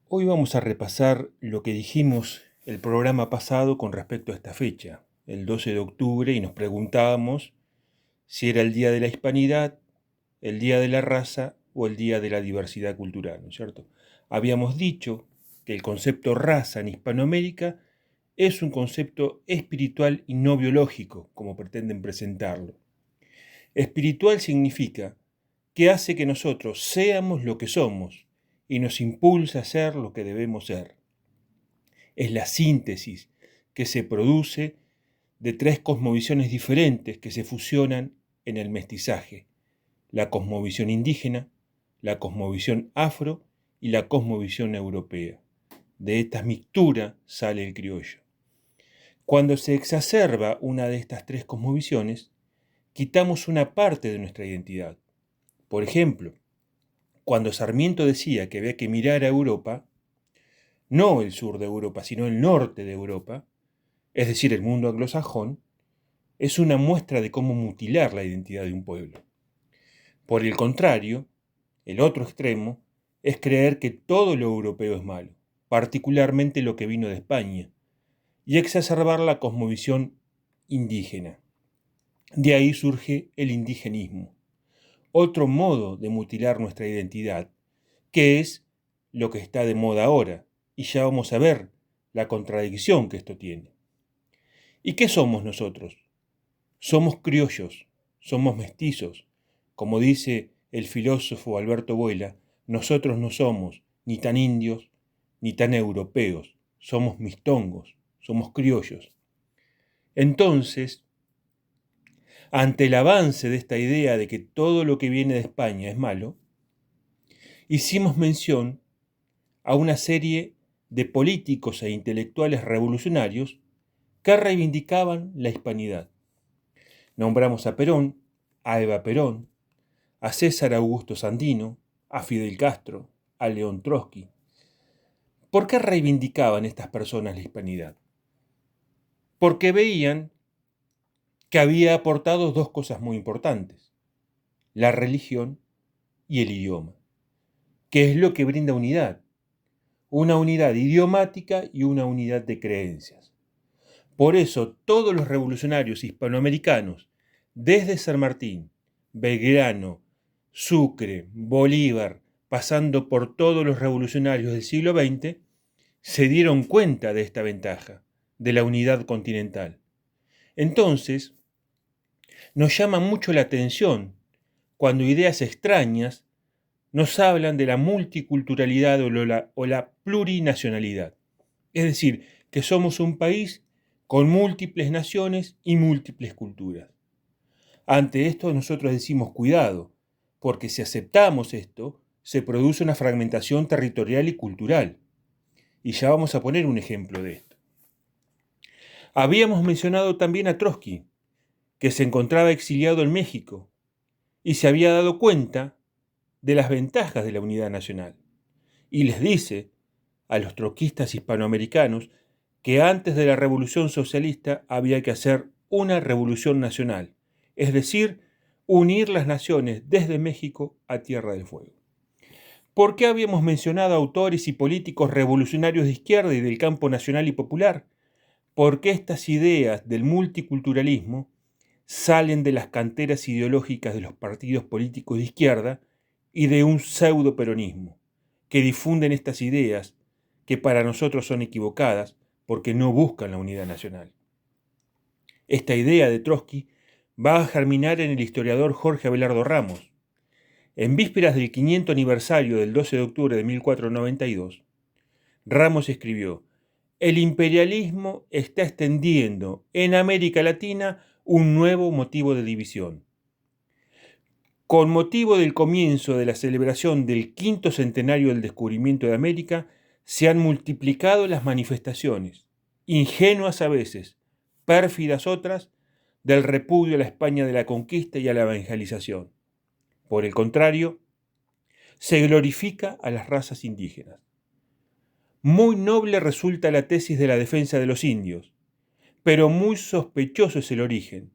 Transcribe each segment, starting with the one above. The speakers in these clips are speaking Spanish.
Hoy vamos a repasar lo que dijimos el programa pasado con respecto a esta fecha, el 12 de octubre, y nos preguntábamos si era el Día de la Hispanidad, el Día de la Raza o el Día de la Diversidad Cultural, ¿no es cierto? Habíamos dicho que el concepto raza en Hispanoamérica es un concepto espiritual y no biológico, como pretenden presentarlo. Espiritual significa que hace que nosotros seamos lo que somos y nos impulsa a ser lo que debemos ser. Es la síntesis que se produce de tres cosmovisiones diferentes que se fusionan en el mestizaje: la cosmovisión indígena, la cosmovisión afro y la cosmovisión europea. De esta mixtura sale el criollo. Cuando se exacerba una de estas tres cosmovisiones, quitamos una parte de nuestra identidad. Por ejemplo, cuando Sarmiento decía que había que mirar a Europa, no el sur de Europa, sino el norte de Europa, es decir, el mundo anglosajón, es una muestra de cómo mutilar la identidad de un pueblo. Por el contrario, el otro extremo es creer que todo lo europeo es malo, particularmente lo que vino de España, y exacerbar la cosmovisión indígena. De ahí surge el indigenismo, otro modo de mutilar nuestra identidad, que es lo que está de moda ahora, y ya vamos a ver la contradicción que esto tiene. ¿Y qué somos nosotros? Somos criollos, somos mestizos. Como dice el filósofo Alberto Vuela, nosotros no somos ni tan indios ni tan europeos, somos mistongos, somos criollos. Entonces, ante el avance de esta idea de que todo lo que viene de España es malo, hicimos mención a una serie de políticos e intelectuales revolucionarios que reivindicaban la hispanidad. Nombramos a Perón, a Eva Perón, a César Augusto Sandino, a Fidel Castro, a León Trotsky. ¿Por qué reivindicaban estas personas la hispanidad? Porque veían que había aportado dos cosas muy importantes: la religión y el idioma, que es lo que brinda unidad, una unidad idiomática y una unidad de creencias. Por eso todos los revolucionarios hispanoamericanos, desde San Martín, Belgrano, Sucre, Bolívar, pasando por todos los revolucionarios del siglo XX, se dieron cuenta de esta ventaja, de la unidad continental. Entonces, nos llama mucho la atención cuando ideas extrañas nos hablan de la multiculturalidad o la plurinacionalidad. Es decir, que somos un país con múltiples naciones y múltiples culturas. Ante esto nosotros decimos cuidado, porque si aceptamos esto, se produce una fragmentación territorial y cultural. Y ya vamos a poner un ejemplo de esto. Habíamos mencionado también a Trotsky, que se encontraba exiliado en México y se había dado cuenta de las ventajas de la unidad nacional. Y les dice a los trotskistas hispanoamericanos que antes de la revolución socialista había que hacer una revolución nacional, es decir, unir las naciones desde México a Tierra del Fuego. ¿Por qué habíamos mencionado autores y políticos revolucionarios de izquierda y del campo nacional y popular? Porque estas ideas del multiculturalismo salen de las canteras ideológicas de los partidos políticos de izquierda y de un pseudo-peronismo, que difunden estas ideas que para nosotros son equivocadas porque no buscan la unidad nacional. Esta idea de Trotsky va a germinar en el historiador Jorge Abelardo Ramos. En vísperas del 500 aniversario del 12 de octubre de 1492, Ramos escribió: el imperialismo está extendiendo en América Latina un nuevo motivo de división. Con motivo del comienzo de la celebración del 5º centenario del descubrimiento de América, se han multiplicado las manifestaciones, ingenuas a veces, pérfidas otras, del repudio a la España de la conquista y a la evangelización. Por el contrario, se glorifica a las razas indígenas. Muy noble resulta la tesis de la defensa de los indios, pero muy sospechoso es el origen,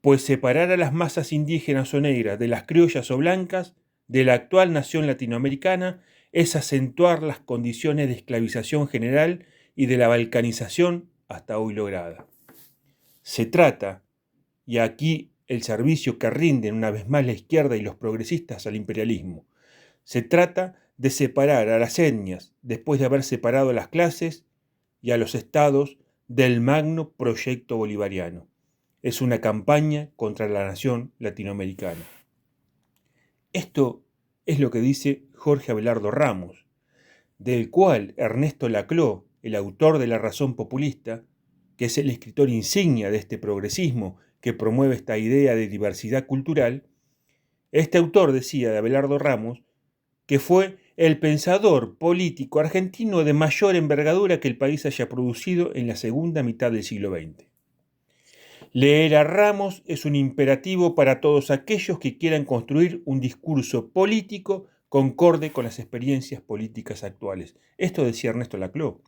pues separar a las masas indígenas o negras de las criollas o blancas de la actual nación latinoamericana es acentuar las condiciones de esclavización general y de la balcanización hasta hoy lograda. Se trata, y aquí el servicio que rinden una vez más la izquierda y los progresistas al imperialismo, se trata de separar a las etnias después de haber separado a las clases y a los estados del magno proyecto bolivariano. Es una campaña contra la nación latinoamericana. Esto es lo que dice Jorge Abelardo Ramos, del cual Ernesto Laclau, el autor de La Razón Populista, que es el escritor insignia de este progresismo que promueve esta idea de diversidad cultural, este autor decía de Abelardo Ramos que fue el pensador político argentino de mayor envergadura que el país haya producido en la segunda mitad del siglo XX. Leer a Ramos es un imperativo para todos aquellos que quieran construir un discurso político concorde con las experiencias políticas actuales. Esto decía Ernesto Laclau.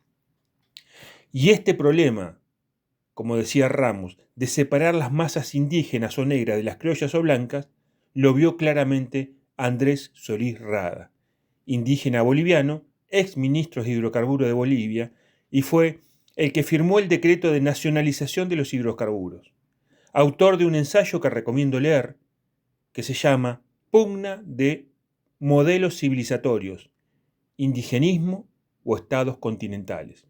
Y este problema, como decía Ramos, de separar las masas indígenas o negras de las criollas o blancas, lo vio claramente Andrés Solís Rada, indígena boliviano, ex ministro de hidrocarburos de Bolivia, y fue el que firmó el decreto de nacionalización de los hidrocarburos, autor de un ensayo que recomiendo leer, que se llama Pugna de modelos civilizatorios, indigenismo o estados continentales,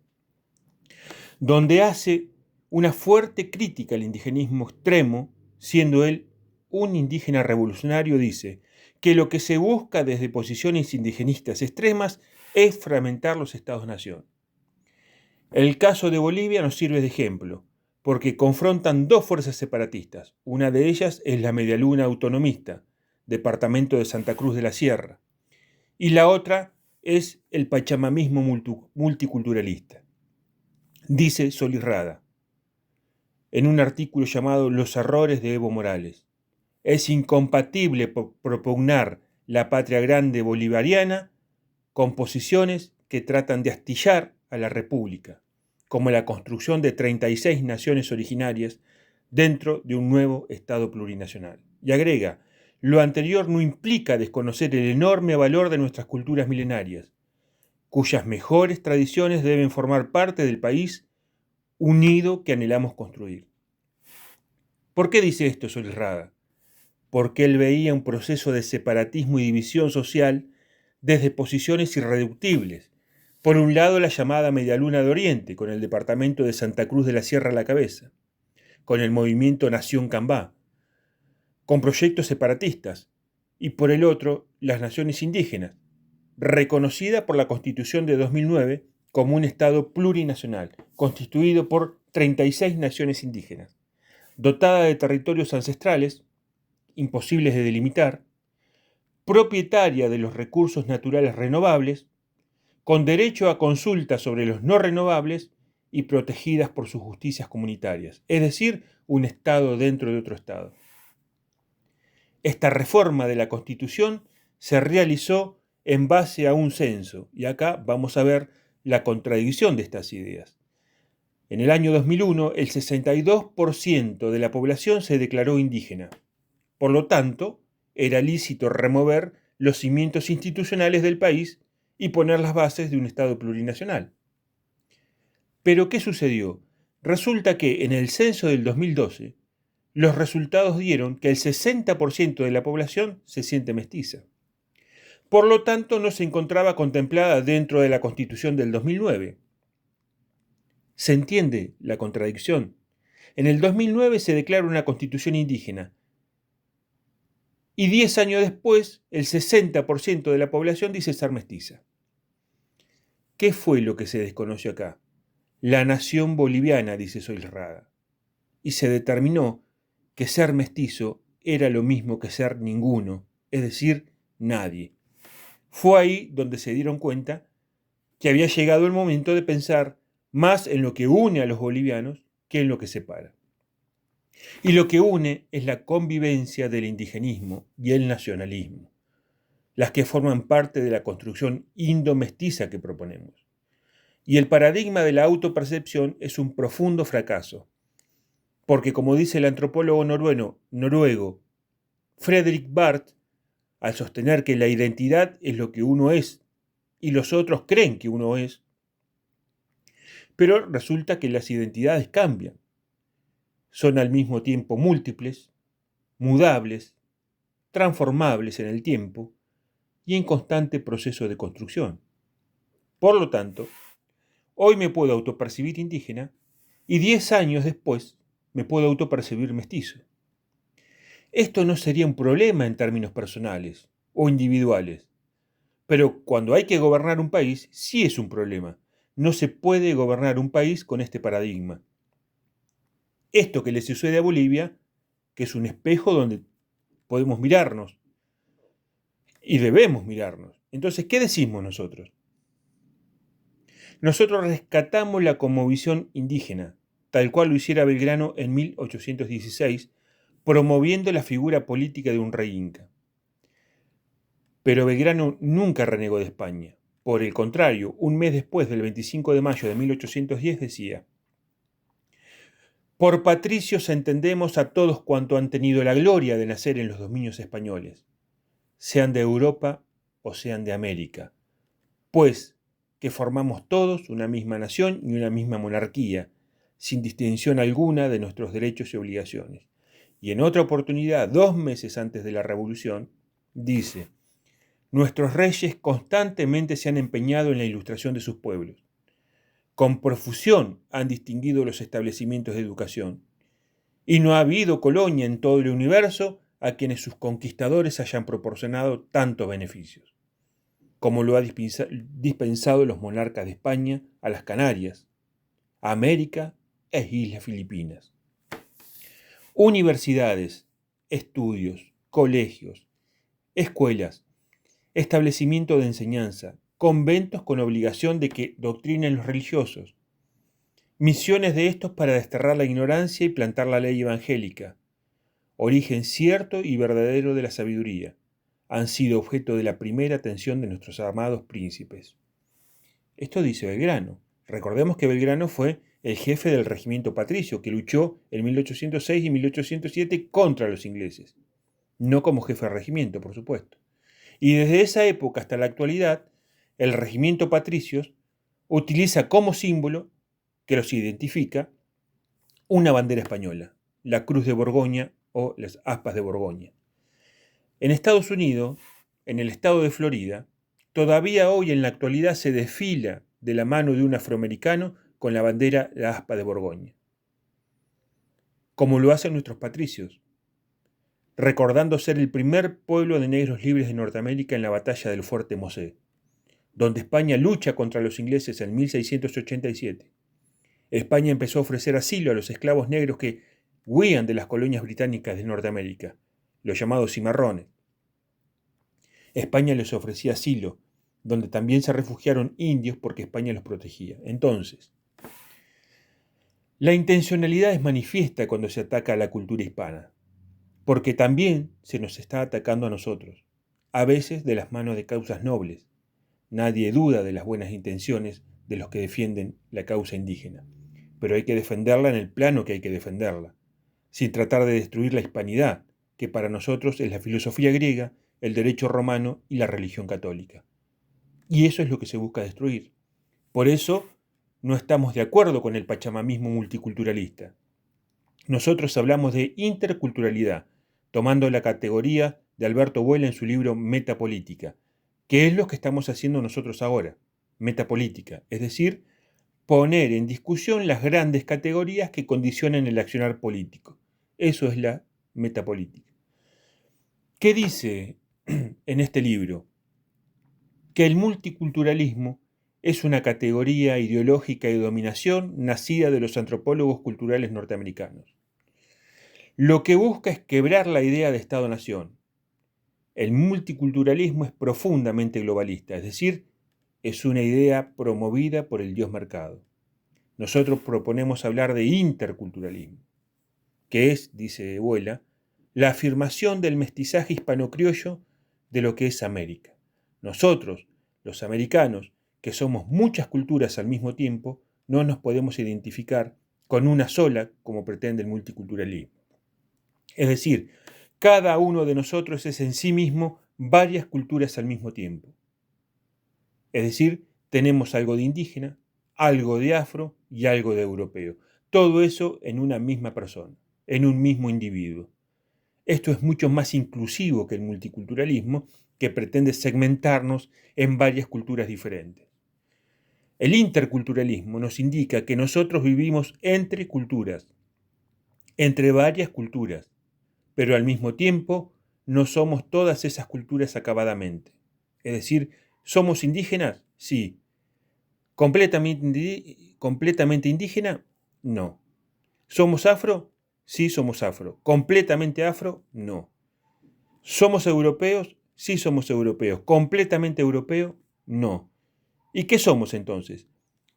donde hace una fuerte crítica al indigenismo extremo, siendo él un indígena revolucionario. Dice que lo que se busca desde posiciones indigenistas extremas es fragmentar los estados-nación. El caso de Bolivia nos sirve de ejemplo, porque confrontan dos fuerzas separatistas. Una de ellas es la Medialuna autonomista, departamento de Santa Cruz de la Sierra, y la otra es el pachamamismo multiculturalista. Dice Solís Rada, en un artículo llamado Los errores de Evo Morales: es incompatible propugnar la patria grande bolivariana con posiciones que tratan de astillar a la República, como la construcción de 36 naciones originarias dentro de un nuevo Estado plurinacional. Y agrega, lo anterior no implica desconocer el enorme valor de nuestras culturas milenarias, cuyas mejores tradiciones deben formar parte del país unido que anhelamos construir. ¿Por qué dice esto Solís Rada? Porque él veía un proceso de separatismo y división social desde posiciones irreductibles. Por un lado, la llamada Medialuna de Oriente, con el departamento de Santa Cruz de la Sierra a la cabeza, con el movimiento Nación Cambá, con proyectos separatistas, y por el otro, las naciones indígenas, reconocida por la Constitución de 2009 como un Estado plurinacional, constituido por 36 naciones indígenas, dotada de territorios ancestrales, imposibles de delimitar, propietaria de los recursos naturales renovables, con derecho a consulta sobre los no renovables y protegidas por sus justicias comunitarias, es decir, un Estado dentro de otro Estado. Esta reforma de la Constitución se realizó en base a un censo, y acá vamos a ver la contradicción de estas ideas. En el año 2001, el 62% de la población se declaró indígena. Por lo tanto, era lícito remover los cimientos institucionales del país y poner las bases de un Estado plurinacional. Pero, ¿qué sucedió? Resulta que en el censo del 2012, los resultados dieron que el 60% de la población se siente mestiza. Por lo tanto, no se encontraba contemplada dentro de la Constitución del 2009. ¿Se entiende la contradicción? En el 2009 se declara una Constitución indígena, y 10 años después, el 60% de la población dice ser mestiza. ¿Qué fue lo que se desconoció acá? La nación boliviana, dice Solís Rada. Y se determinó que ser mestizo era lo mismo que ser ninguno, es decir, nadie. Fue ahí donde se dieron cuenta que había llegado el momento de pensar más en lo que une a los bolivianos que en lo que separa. Y lo que une es la convivencia del indigenismo y el nacionalismo, las que forman parte de la construcción indomestiza que proponemos. Y el paradigma de la autopercepción es un profundo fracaso, porque como dice el antropólogo noruego Fredrik Barth, al sostener que la identidad es lo que uno es y los otros creen que uno es. Pero resulta que las identidades cambian. Son al mismo tiempo múltiples, mudables, transformables en el tiempo y en constante proceso de construcción. Por lo tanto, hoy me puedo autopercibir indígena y 10 años después me puedo autopercibir mestizo. Esto no sería un problema en términos personales o individuales, pero cuando hay que gobernar un país sí es un problema. No se puede gobernar un país con este paradigma. Esto que le sucede a Bolivia, que es un espejo donde podemos mirarnos y debemos mirarnos. Entonces, ¿qué decimos nosotros? Nosotros rescatamos la cosmovisión indígena, tal cual lo hiciera Belgrano en 1816, promoviendo la figura política de un rey inca. Pero Belgrano nunca renegó de España. Por el contrario, un mes después del 25 de mayo de 1810 decía: por patricios entendemos a todos cuanto han tenido la gloria de nacer en los dominios españoles, sean de Europa o sean de América, pues que formamos todos una misma nación y una misma monarquía, sin distinción alguna de nuestros derechos y obligaciones. Y en otra oportunidad, 2 meses antes de la Revolución, dice: nuestros reyes constantemente se han empeñado en la ilustración de sus pueblos. Con profusión han distinguido los establecimientos de educación. Y no ha habido colonia en todo el universo a quienes sus conquistadores hayan proporcionado tantos beneficios, como lo ha dispensado los monarcas de España a las Canarias, a América e Islas Filipinas. Universidades, estudios, colegios, escuelas, establecimiento de enseñanza, conventos con obligación de que doctrinen los religiosos, misiones de estos para desterrar la ignorancia y plantar la ley evangélica, origen cierto y verdadero de la sabiduría, han sido objeto de la primera atención de nuestros amados príncipes. Esto dice Belgrano. Recordemos que Belgrano fue el jefe del regimiento patricio que luchó en 1806 y 1807 contra los ingleses, no como jefe de regimiento, por supuesto. Y desde esa época hasta la actualidad, el regimiento patricios utiliza como símbolo que los identifica una bandera española, la Cruz de Borgoña o las aspas de Borgoña. En Estados Unidos, en el estado de Florida, todavía hoy en la actualidad se desfila de la mano de un afroamericano con la bandera, la aspa de Borgoña, como lo hacen nuestros patricios, recordando ser el primer pueblo de negros libres de Norteamérica en la batalla del Fuerte Mosé, donde España lucha contra los ingleses en 1687. España empezó a ofrecer asilo a los esclavos negros que huían de las colonias británicas de Norteamérica, los llamados cimarrones. España les ofrecía asilo, donde también se refugiaron indios porque España los protegía. Entonces, la intencionalidad es manifiesta cuando se ataca a la cultura hispana, porque también se nos está atacando a nosotros, a veces de las manos de causas nobles. Nadie duda de las buenas intenciones de los que defienden la causa indígena, pero hay que defenderla en el plano que hay que defenderla, sin tratar de destruir la hispanidad, que para nosotros es la filosofía griega, el derecho romano y la religión católica. Y eso es lo que se busca destruir. Por eso no estamos de acuerdo con el pachamamismo multiculturalista. Nosotros hablamos de interculturalidad, tomando la categoría de Alberto Vuela en su libro Metapolítica, que es lo que estamos haciendo nosotros ahora, metapolítica, es decir, poner en discusión las grandes categorías que condicionan el accionar político. Eso es la metapolítica. ¿Qué dice en este libro? Que el multiculturalismo es una categoría ideológica de dominación nacida de los antropólogos culturales norteamericanos. Lo que busca es quebrar la idea de Estado-nación. El multiculturalismo es profundamente globalista, es decir, es una idea promovida por el dios mercado. Nosotros proponemos hablar de interculturalismo, que es, dice Vuela, la afirmación del mestizaje hispano-criollo de lo que es América. Nosotros, los americanos, que somos muchas culturas al mismo tiempo, no nos podemos identificar con una sola como pretende el multiculturalismo. Es decir, cada uno de nosotros es en sí mismo varias culturas al mismo tiempo. Es decir, tenemos algo de indígena, algo de afro y algo de europeo. Todo eso en una misma persona, en un mismo individuo. Esto es mucho más inclusivo que el multiculturalismo, que pretende segmentarnos en varias culturas diferentes. El interculturalismo nos indica que nosotros vivimos entre culturas, entre varias culturas, pero al mismo tiempo no somos todas esas culturas acabadamente. Es decir, ¿somos indígenas? Sí. ¿Completamente indígena? No. ¿Somos afro? Sí, somos afro. ¿Completamente afro? No. ¿Somos europeos? Sí, somos europeos. ¿Completamente europeo? No. ¿Y qué somos entonces?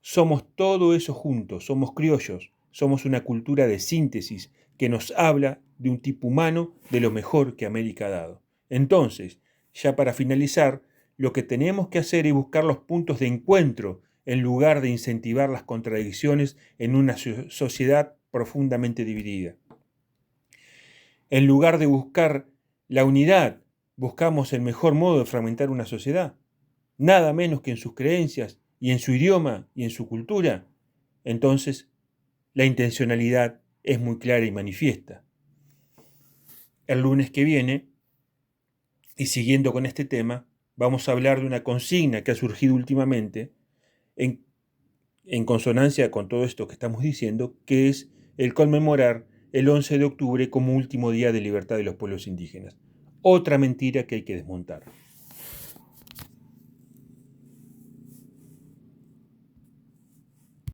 Somos todo eso juntos, somos criollos, somos una cultura de síntesis que nos habla de un tipo humano de lo mejor que América ha dado. Entonces, ya para finalizar, lo que tenemos que hacer es buscar los puntos de encuentro en lugar de incentivar las contradicciones en una sociedad profundamente dividida. En lugar de buscar la unidad, buscamos el mejor modo de fragmentar una sociedad, nada menos que en sus creencias y en su idioma y en su cultura. Entonces, la intencionalidad es muy clara y manifiesta. El lunes que viene, y siguiendo con este tema, vamos a hablar de una consigna que ha surgido últimamente en consonancia con todo esto que estamos diciendo, que es el conmemorar el 11 de octubre como último día de libertad de los pueblos indígenas. Otra mentira que hay que desmontar.